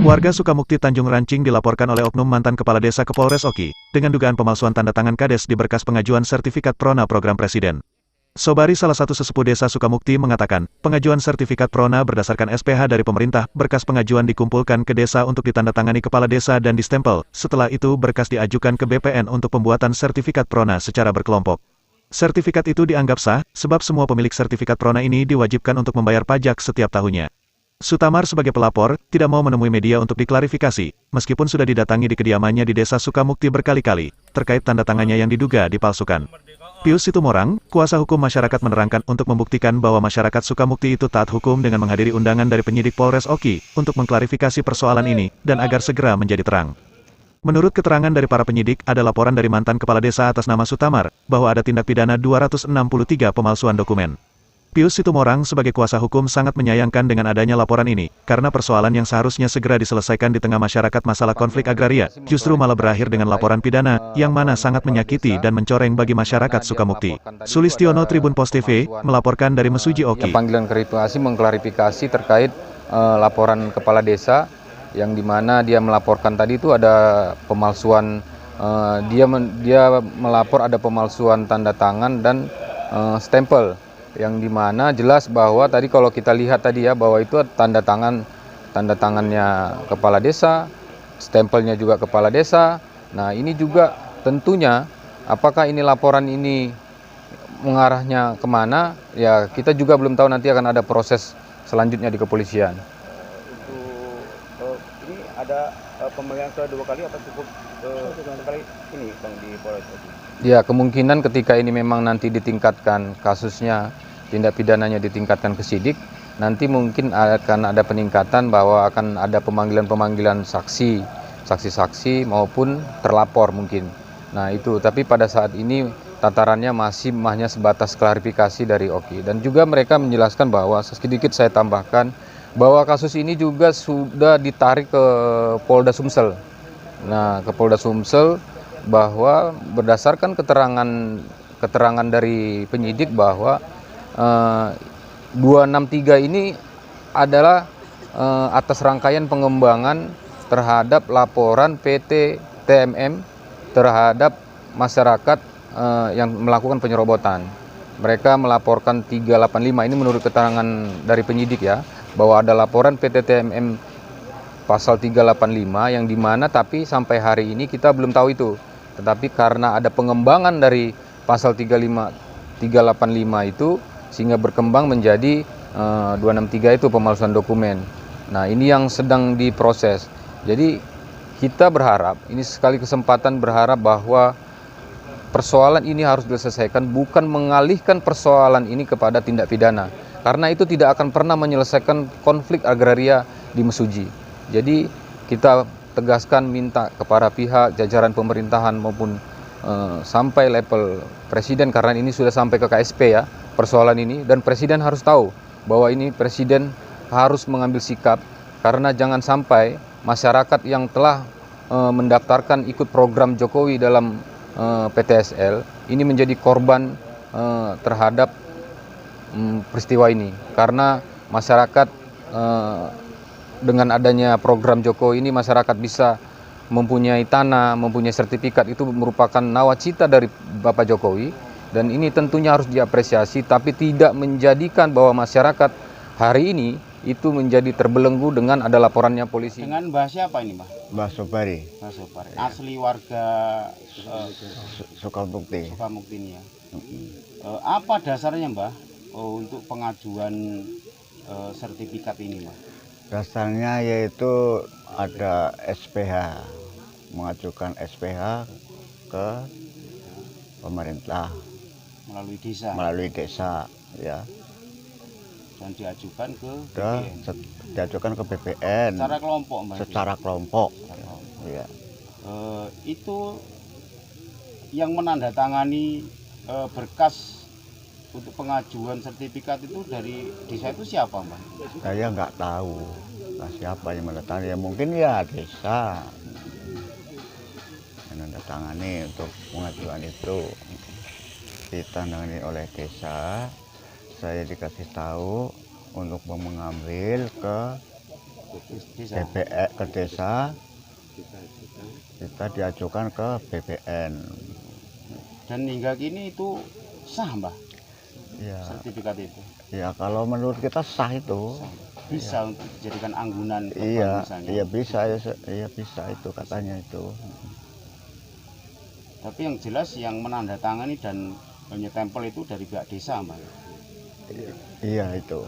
Warga Sukamukti Tanjung Rancing dilaporkan oleh oknum mantan kepala desa ke Polres Oki, dengan dugaan pemalsuan tanda tangan Kades di berkas pengajuan sertifikat Prona program Presiden. Sobari, salah satu sesepuh desa Sukamukti, mengatakan, pengajuan sertifikat Prona berdasarkan SPH dari pemerintah, berkas pengajuan dikumpulkan ke desa untuk ditandatangani kepala desa dan distempel, setelah itu berkas diajukan ke BPN untuk pembuatan sertifikat Prona secara berkelompok. Sertifikat itu dianggap sah, sebab semua pemilik sertifikat Prona ini diwajibkan untuk membayar pajak setiap tahunnya. Sutamar sebagai pelapor, tidak mau menemui media untuk diklarifikasi, meskipun sudah didatangi di kediamannya di desa Sukamukti berkali-kali, terkait tanda tangannya yang diduga dipalsukan. Pius Situmorang, kuasa hukum masyarakat, menerangkan untuk membuktikan bahwa masyarakat Sukamukti itu taat hukum dengan menghadiri undangan dari penyidik Polres Oki, untuk mengklarifikasi persoalan ini, dan agar segera menjadi terang. Menurut keterangan dari para penyidik, ada laporan dari mantan kepala desa atas nama Sutamar, bahwa ada tindak pidana 263 pemalsuan dokumen. Pius Situmorang sebagai kuasa hukum sangat menyayangkan dengan adanya laporan ini, karena persoalan yang seharusnya segera diselesaikan di tengah masyarakat masalah konflik agraria, justru malah berakhir dengan laporan pidana, yang mana sangat menyakiti dan mencoreng bagi masyarakat Sukamukti. Sulistiono, Tribun Pos TV, melaporkan dari Mesuji Oki. Panggilan mengklarifikasi terkait laporan kepala desa, yang dimana dia melaporkan tadi itu ada pemalsuan, dia melapor ada pemalsuan tanda tangan dan stempel, yang dimana jelas bahwa tadi kalau kita lihat tadi ya, bahwa itu tanda tangannya kepala desa, stempelnya juga kepala desa. Nah, ini juga tentunya apakah ini laporan ini mengarahnya kemana, ya kita juga belum tahu, nanti akan ada proses selanjutnya di kepolisian. Ini ada pemanggilan kedua kali apa cukup sekali ini Bang di Polres Oki? Ya, kemungkinan ketika ini memang nanti ditingkatkan kasusnya, tindak pidananya ditingkatkan ke sidik, nanti mungkin akan ada peningkatan bahwa akan ada pemanggilan saksi-saksi maupun terlapor mungkin. Nah itu, tapi pada saat ini tatarannya masih hanya sebatas klarifikasi dari Oki. Dan juga mereka menjelaskan bahwa, sedikit saya tambahkan, bahwa kasus ini juga sudah ditarik ke Polda Sumsel. Nah, ke Polda Sumsel, bahwa berdasarkan keterangan dari penyidik bahwa 263 ini adalah atas rangkaian pengembangan terhadap laporan PT TMM terhadap masyarakat yang melakukan penyerobotan. Mereka melaporkan 385, ini menurut keterangan dari penyidik ya, bahwa ada laporan PT TMM pasal 385 yang dimana tapi sampai hari ini kita belum tahu itu. Tetapi karena ada pengembangan dari pasal 385 itu, sehingga berkembang menjadi 263 itu pemalsuan dokumen. Nah ini yang sedang diproses. Jadi kita berharap, ini sekali kesempatan berharap bahwa persoalan ini harus diselesaikan, bukan mengalihkan persoalan ini kepada tindak pidana. Karena itu tidak akan pernah menyelesaikan konflik agraria di Mesuji. Jadi kita tegaskan, minta kepada pihak jajaran pemerintahan maupun sampai level presiden, karena ini sudah sampai ke KSP ya persoalan ini, dan presiden harus tahu bahwa ini presiden harus mengambil sikap, karena jangan sampai masyarakat yang telah mendaftarkan ikut program Jokowi dalam PTSL ini menjadi korban terhadap peristiwa ini. Karena masyarakat dengan adanya program Jokowi ini, masyarakat bisa mempunyai tanah, mempunyai sertifikat, itu merupakan nawacita dari Bapak Jokowi, dan ini tentunya harus diapresiasi, tapi tidak menjadikan bahwa masyarakat hari ini itu menjadi terbelenggu dengan ada laporannya polisi. Dengan Mbah siapa ini, Mbah? Mbah Sobari. Mbah Sobari. Asli warga Sukamukti. Sukamukti ini ya. Apa dasarnya, Mbah, untuk pengajuan sertifikat ini, Mbah? Dasarnya yaitu ada SPH, mengajukan SPH ke pemerintah melalui desa ya, dan diajukan ke BPN secara kelompok, Mbak? Secara kelompok. Ya. Itu yang menandatangani berkas untuk pengajuan sertifikat itu dari desa itu siapa, Mbak? Saya nggak tahu siapa yang menandatangani, ya mungkin ya desa yang menandatangani untuk pengajuan itu, ditandangani oleh desa. Saya dikasih tahu untuk mengambil ke Desa. BPN ke desa, kita diajukan ke BPN. Dan hingga kini itu sah, Mbah, Ya, sertifikat itu. ya kalau menurut kita sah itu. Bisa untuk dijadikan anggunan tempat Iya, misalnya. iya bisa, iya bisa itu katanya itu. Tapi yang jelas yang menandatangani dan menyetempel itu dari pihak desa, Mbah. Iya itu.